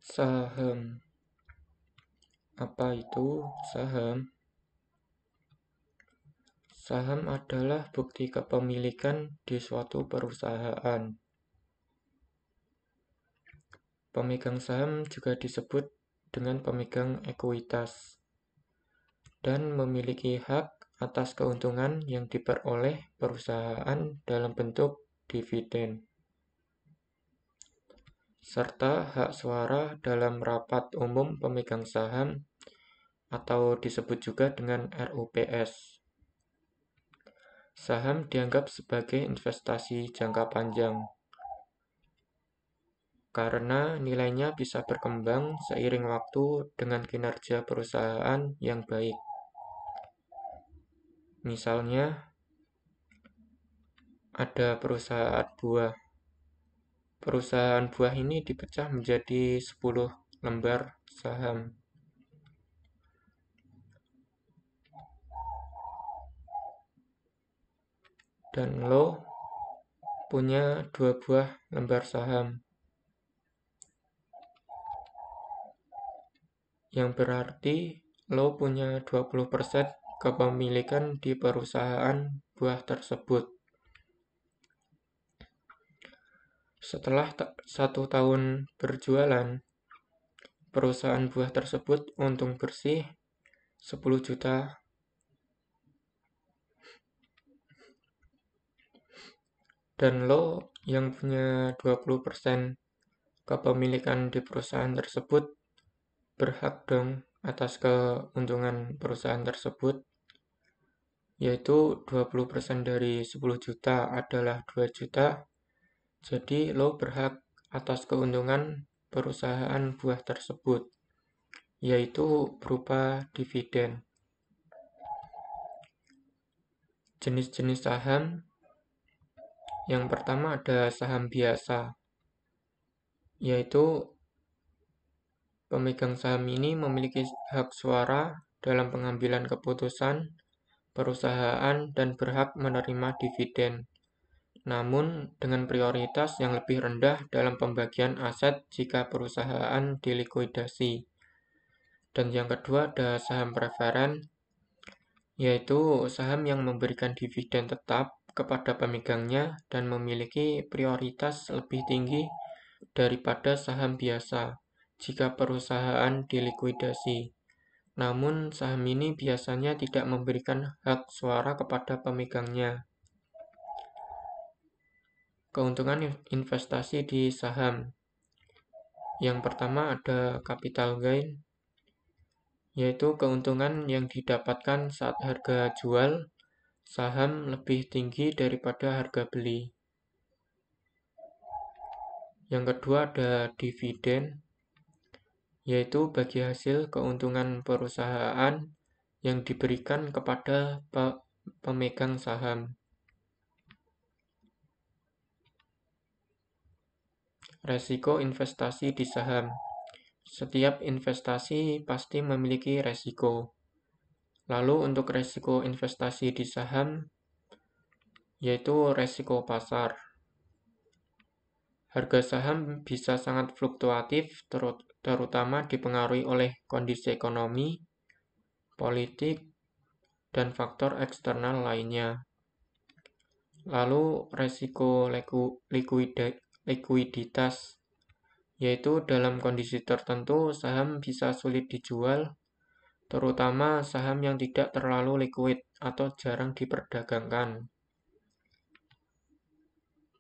Saham. Apa itu saham? Saham adalah bukti kepemilikan di suatu perusahaan. Pemegang saham juga disebut dengan pemegang ekuitas dan memiliki hak atas keuntungan yang diperoleh perusahaan dalam bentuk dividen, serta hak suara dalam rapat umum pemegang saham atau disebut juga dengan RUPS. Saham dianggap sebagai investasi jangka panjang karena nilainya bisa berkembang seiring waktu dengan kinerja perusahaan yang baik. Misalnya, ada perusahaan buah. Perusahaan buah ini dipecah menjadi 10 lembar saham. Dan lo punya 2 buah lembar saham. Yang berarti lo punya 20% kepemilikan di perusahaan buah tersebut. Setelah 1 tahun berjualan, perusahaan buah tersebut untung bersih 10 juta. Dan lo yang punya 20% kepemilikan di perusahaan tersebut berhak dong atas keuntungan perusahaan tersebut, yaitu 20% dari 10 juta adalah 2 juta. Jadi lo berhak atas keuntungan perusahaan buah tersebut, yaitu berupa dividen. Jenis-jenis saham. Yang pertama ada saham biasa, yaitu pemegang saham ini memiliki hak suara dalam pengambilan keputusan perusahaan dan berhak menerima dividen, namun dengan prioritas yang lebih rendah dalam pembagian aset jika perusahaan dilikuidasi. Dan yang kedua ada saham preferen, yaitu saham yang memberikan dividen tetap kepada pemegangnya dan memiliki prioritas lebih tinggi daripada saham biasa jika perusahaan dilikuidasi. Namun, saham ini biasanya tidak memberikan hak suara kepada pemegangnya. Keuntungan investasi di saham. Yang pertama ada capital gain, yaitu keuntungan yang didapatkan saat harga jual saham lebih tinggi daripada harga beli. Yang kedua ada dividen, yaitu bagi hasil keuntungan perusahaan yang diberikan kepada pemegang saham. Resiko investasi di saham. Setiap investasi pasti memiliki resiko. Lalu untuk resiko investasi di saham, yaitu resiko pasar. Harga saham bisa sangat fluktuatif, terutama dipengaruhi oleh kondisi ekonomi, politik, dan faktor eksternal lainnya. Lalu resiko likuiditas, yaitu dalam kondisi tertentu saham bisa sulit dijual, terutama saham yang tidak terlalu likuid atau jarang diperdagangkan.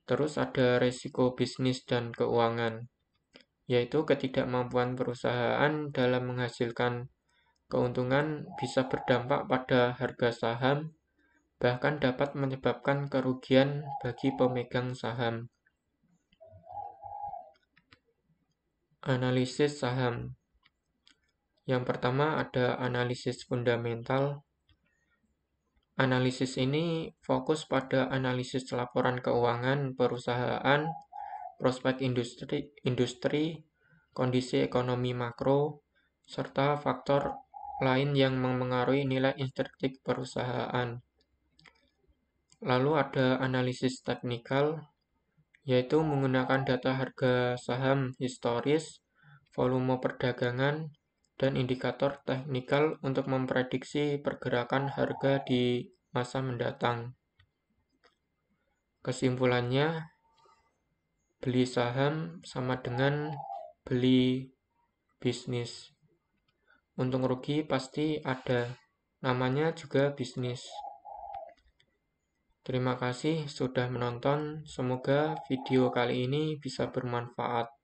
Terus ada resiko bisnis dan keuangan, yaitu ketidakmampuan perusahaan dalam menghasilkan keuntungan bisa berdampak pada harga saham, bahkan dapat menyebabkan kerugian bagi pemegang saham. Analisis saham. Yang pertama ada analisis fundamental. Analisis ini fokus pada analisis laporan keuangan perusahaan, prospek industri, kondisi ekonomi makro, serta faktor lain yang memengaruhi nilai intrinsik perusahaan. Lalu ada analisis teknikal, yaitu menggunakan data harga saham historis, volume perdagangan, dan indikator teknikal untuk memprediksi pergerakan harga di masa mendatang. Kesimpulannya, beli saham sama dengan beli bisnis. Untung rugi pasti ada, namanya juga bisnis. Terima kasih sudah menonton, semoga video kali ini bisa bermanfaat.